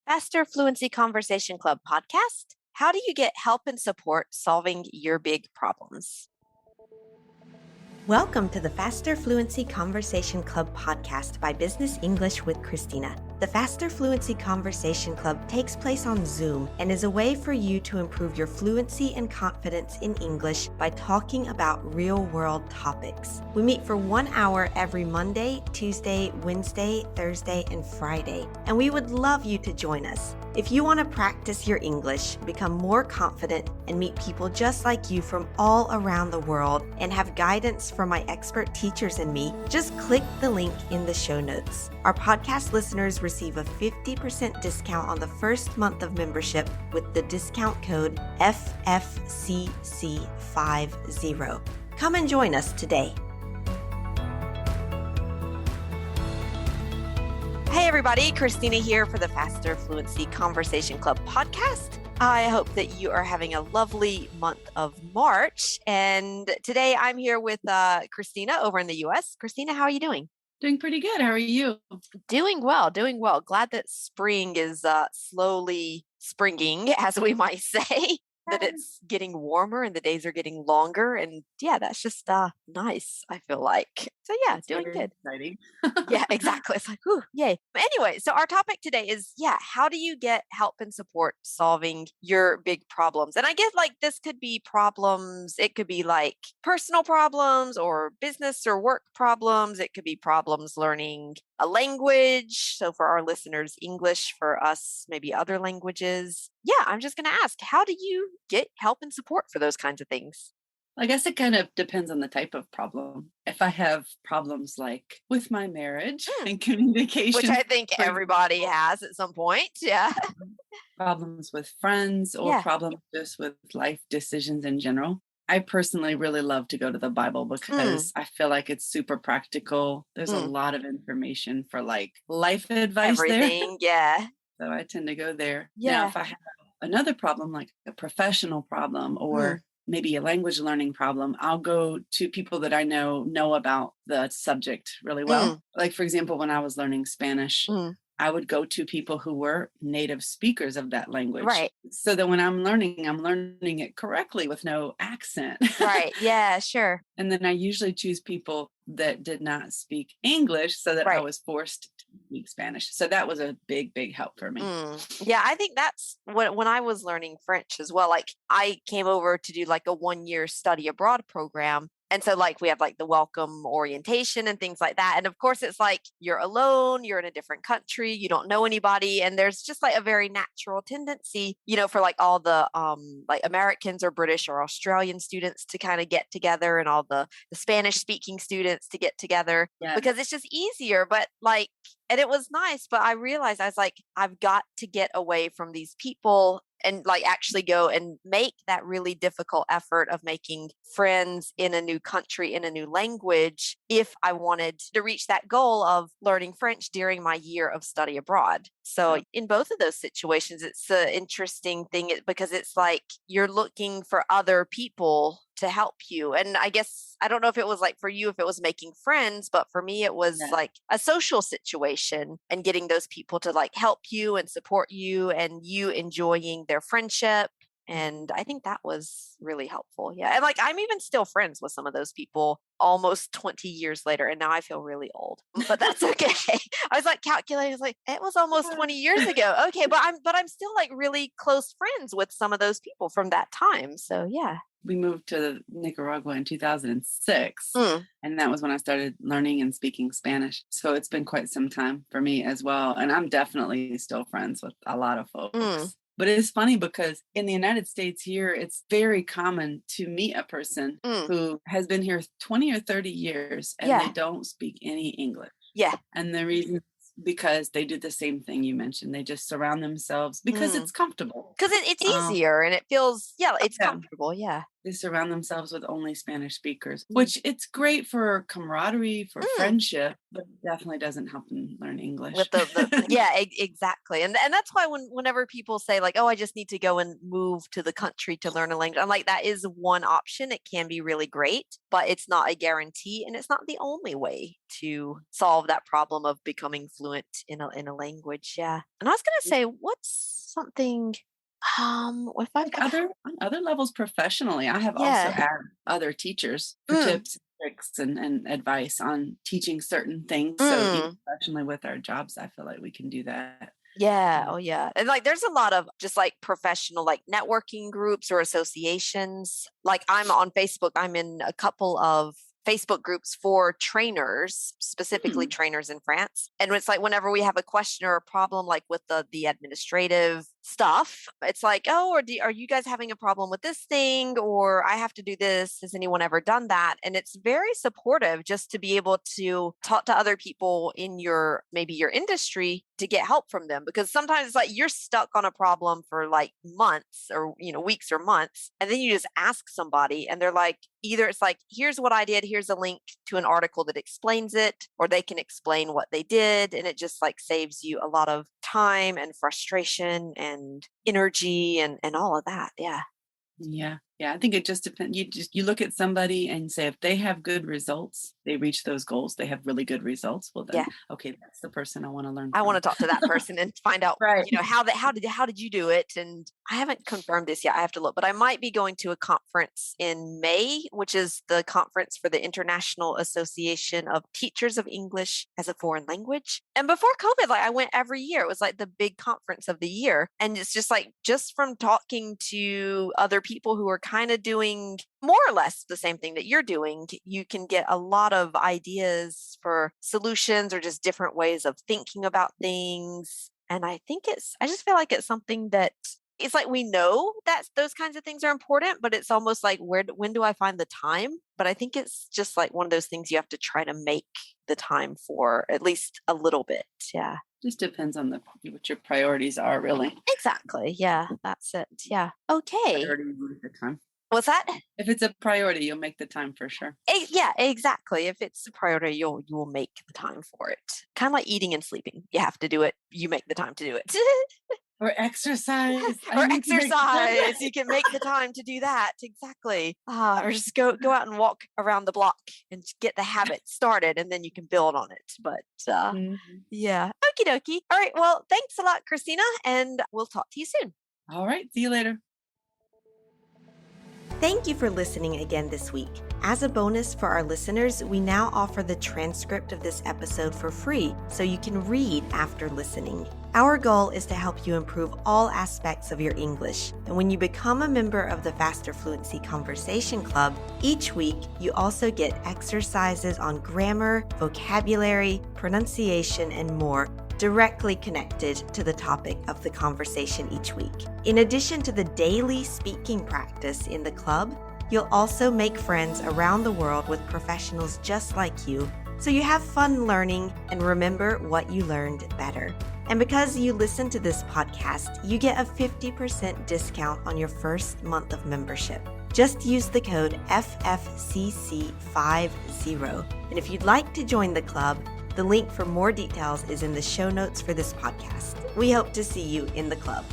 Faster Fluency Conversation Club podcast. How do you get help and support solving your big problems? Welcome to the Faster Fluency Conversation Club podcast by Business English with Christina. The Faster Fluency Conversation Club takes place on Zoom and is a way for you to improve your fluency and confidence in English by talking about real-world topics. We meet for 1 hour every Monday, Tuesday, Wednesday, Thursday, and Friday, and we would love you to join us. If you want to practice your English, become more confident, and meet people just like you from all around the world, and have guidance from my expert teachers and me, just click the link in the show notes. Our podcast listeners receive a 50% discount on the first month of membership with the discount code FFCC50. Come and join us today. Hey everybody, Christina here for the Faster Fluency Conversation Club podcast. I hope that you are having a lovely month of March. And today I'm here with Christina over in the US. Christina, how are you doing? Doing pretty good. How are you? Doing well. Glad that spring is slowly springing, as we might say. That it's getting warmer and the days are getting longer. And yeah, that's just nice, I feel like. So yeah, It's doing very good. exciting. Yeah, exactly. It's like, whew, yay. But anyway, so our topic today is, how do you get help and support solving your big problems? And I guess like this could be problems. It could be like personal problems or business or work problems. It could be problems learning a language. So for our listeners, English, for us, maybe other languages. Yeah, I'm just going to ask, how do you get help and support for those kinds of things? I guess it kind of depends on the type of problem. If I have problems like with my marriage and Which communication, I think for everybody example, has at some point. Yeah. problems with friends or Yeah. problems just with life decisions in general, I personally really love to go to the Bible Mm, because I feel like it's super practical. There's a mm. lot of information for like life advice there. Everything. Yeah. So I tend to go there. Now, Yeah. if I have another problem, like a professional problem Mm, or maybe a language learning problem, I'll go to people that I know about the subject really well. mm, Like for example, when I was learning Spanish, mm. I would go to people who were native speakers of that language Right. so that when I'm learning it correctly with no accent. Right. Yeah, sure. And then I usually choose people that did not speak English so that I Right. was forced to speak Spanish. So that was a big help for me. Yeah, I think that's when I was learning French as well. Like I came over to do like a 1 year study abroad program. And so like we have like the welcome orientation and things like that. And of course it's like you're alone, you're in a different country, you don't know anybody. And there's just like a very natural tendency, for like all the like Americans or British or Australian students to kind of get together and all the Spanish speaking students to get together Yeah. because it's just easier. But like and it was nice, but I realized I was like, I've got to get away from these people and like actually go and make that really difficult effort of making friends in a new country, in a new language, if I wanted to reach that goal of learning French during my year of study abroad. So in both of those situations, it's an interesting thing because it's like you're looking for other people to help you. And I guess I don't know if it was like for you, if it was making friends, but for me, it was Yeah. like a social situation and getting those people to like help you and support you and you enjoying their friendship. And I think that was really helpful. Yeah. And like I'm even still friends with some of those people almost 20 years later. And now I feel really old, but that's okay. I was like calculating, I was like, it was almost 20 years ago. Okay. But I'm still like really close friends with some of those people from that time. So yeah. We moved to Nicaragua in 2006, Mm, and that was when I started learning and speaking Spanish. So it's been quite some time for me as well. And I'm definitely still friends with a lot of mm, folks. But it's funny because in the United States here, it's very common to meet a person mm. who has been here 20 or 30 years and they Yeah. don't speak any English. Yeah. And the reason is because they do the same thing you mentioned. They just surround themselves because Mm. it's comfortable. Because it's Um, easier and it feels, yeah, it's yeah. comfortable. Yeah. They surround themselves with only Spanish speakers, which it's great for camaraderie, for Mm. friendship, but definitely doesn't help them learn English. With the yeah, exactly. And that's why whenever people say like, oh, I just need to go and move to the country to learn a language, I'm like, that is one option. It can be really great, but it's not a guarantee, and it's not the only way to solve that problem of becoming fluent in a language. Yeah. And I was gonna say, what's something if I've Like got on other levels professionally, I have also yeah. asked other teachers for Mm, tips, tricks, and advice on teaching certain things. So even mm. professionally with our jobs, I feel like we can do that. Yeah, Um, oh yeah. And like there's a lot of just like professional like networking groups or associations. Like I'm on Facebook, I'm in a couple of Facebook groups for trainers, specifically hmm, trainers in France. And it's like whenever we have a question or a problem like with the administrative stuff, it's like, "Oh, are you guys having a problem with this thing or I have to do this? Has anyone ever done that?" And it's very supportive just to be able to talk to other people in your maybe your industry to get help from them, because sometimes it's like you're stuck on a problem for like months or weeks or months, and then you just ask somebody and they're like, either it's like, here's what I did, here's a link to an article that explains it, or they can explain what they did, and it just like saves you a lot of time and frustration and energy and all of that. Yeah. yeah, yeah. I think it just depends. You look at somebody and say if they have good results, they reach those goals. They have really good results. Well, then Yeah. okay, that's the person I want to learn I want from. to talk to that person and find out, Right. how did you do it? And I haven't confirmed this yet. I have to look, but I might be going to a conference in May, which is the conference for the International Association of Teachers of English as a Foreign Language. And before COVID, like I went every year. It was like the big conference of the year. And it's just like just from talking to other people who are kind of doing more or less the same thing that you're doing, you can get a lot of ideas for solutions or just different ways of thinking about things. And I just feel like it's something that it's like we know that those kinds of things are important, but it's almost like when do I find the time? But I think it's just like one of those things you have to try to make the time for at least a little bit. Yeah. Just depends on what your priorities are, really. Exactly. Yeah, that's it. Yeah. Okay. Priority, you make the time. What's that? If it's a priority, you'll make the time for sure. Yeah, exactly. If it's a priority, you will make the time for it. Kind of like eating and sleeping. You have to do it. You make the time to do it. Or exercise. I Or need to make time. exercise. You can make the time to do that. Exactly. Or just go out and walk around the block and just get the habit started, and then you can build on it. But Mhm. yeah. Okie dokie. All right. Well, thanks a lot, Christina, and we'll talk to you soon. All right. See you later. Thank you for listening again this week. As a bonus for our listeners, we now offer the transcript of this episode for free so you can read after listening. Our goal is to help you improve all aspects of your English. And when you become a member of the Faster Fluency Conversation Club, each week you also get exercises on grammar, vocabulary, pronunciation, and more directly connected to the topic of the conversation each week. In addition to the daily speaking practice in the club, you'll also make friends around the world with professionals just like you, so you have fun learning and remember what you learned better. And because you listen to this podcast, you get a 50% discount on your first month of membership. Just use the code FFCC50. And if you'd like to join the club, the link for more details is in the show notes for this podcast. We hope to see you in the club.